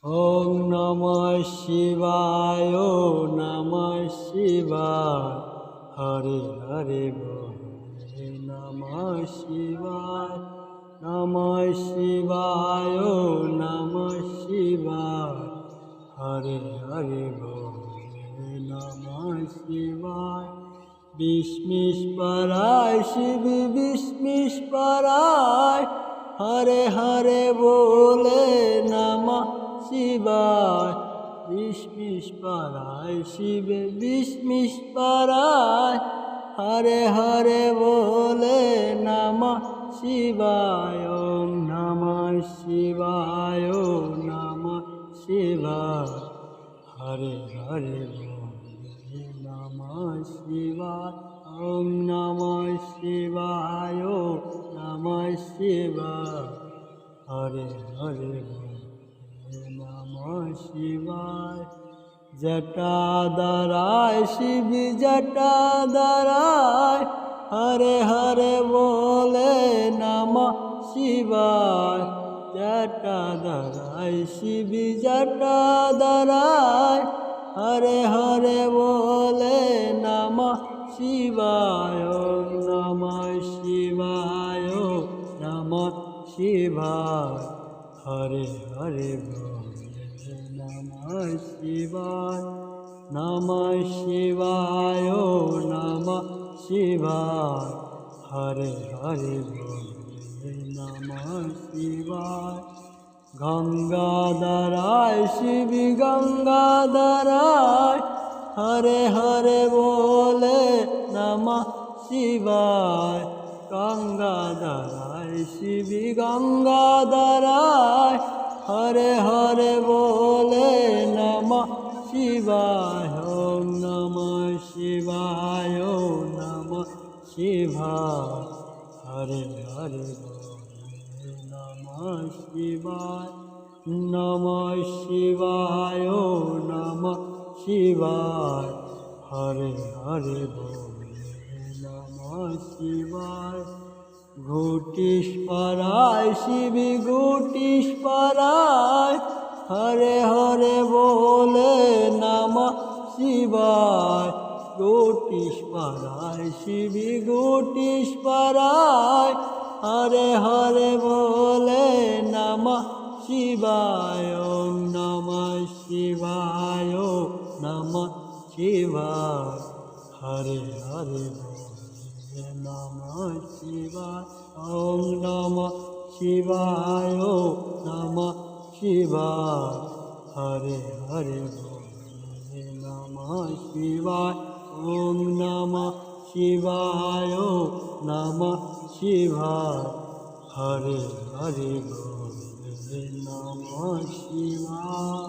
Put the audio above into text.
ওম নমঃ শিবায় ওম নমঃ শিবায় হরে হরে বল নমঃ শিবায় নমঃ শিবায় ওম নমঃ শিবায় হরে হরে বল নমঃ শিবায় বিষ্ণুস্পরায় শিব বিষ্ণুস্পরায় হরে হরে বলে নমঃ শিবায় বিষ্ণুস্পরায় শিব বিষ্ণুস্পরায় হরে হরে বলে নমঃ শিবায় ওম নমঃ শিবায় ওম নমঃ শিবায় হরে হরে বলে নমঃ শিবায় ওম নমঃ শিবায় ওম নমঃ শিবায় হরে হরে নমঃ শিবায় জটাধরায় শিব জটাধরায় হরে হরে বলে নমঃ শিবায় জটাধরায় শিব জটাধরায় হরে হরে বলে নমঃ শিবায় ওম নমঃ শিবায় ওম নমঃ শিবায় হরে হরে বলে নমঃ শিবায় নমঃ শিবায় ওম নমঃ শিবায় হরে হরে বলে নমঃ শিবায় গঙ্গাধরায় শিব গঙ্গাধরায় হরে হরে বলে নমঃ শিবায় গঙ্গাধরায় শিব গঙ্গাধরায় হরে হরে বলে নমঃ শিবায় ওম নমঃ শিবায় ওম নমঃ শিবায় হরে হরে বলে নমঃ শিবায় নমঃ শিবায় ওম নমঃ শিবায় হরে হরে বলে নমঃ শিবায় ঘটিস্পরায় শিব ঘটিস্পরায় হরে হরে বলে নমঃ শিবায় ঘটিস্পরায় শিব ঘটিস্পরায় হরে হরে বলে নমঃ শিবায় ওম নমঃ শিবায় ওম নমঃ শিবায় হরে হরে বলে নমঃ শিবায় ওম নমঃ শিবায় ওম নমঃ শিবায় হরে হরে বলে নমঃ শিবায় ওম নমঃ শিবায় ওম নমঃ শিবায় হরে হরে বলে নমঃ শিবায়।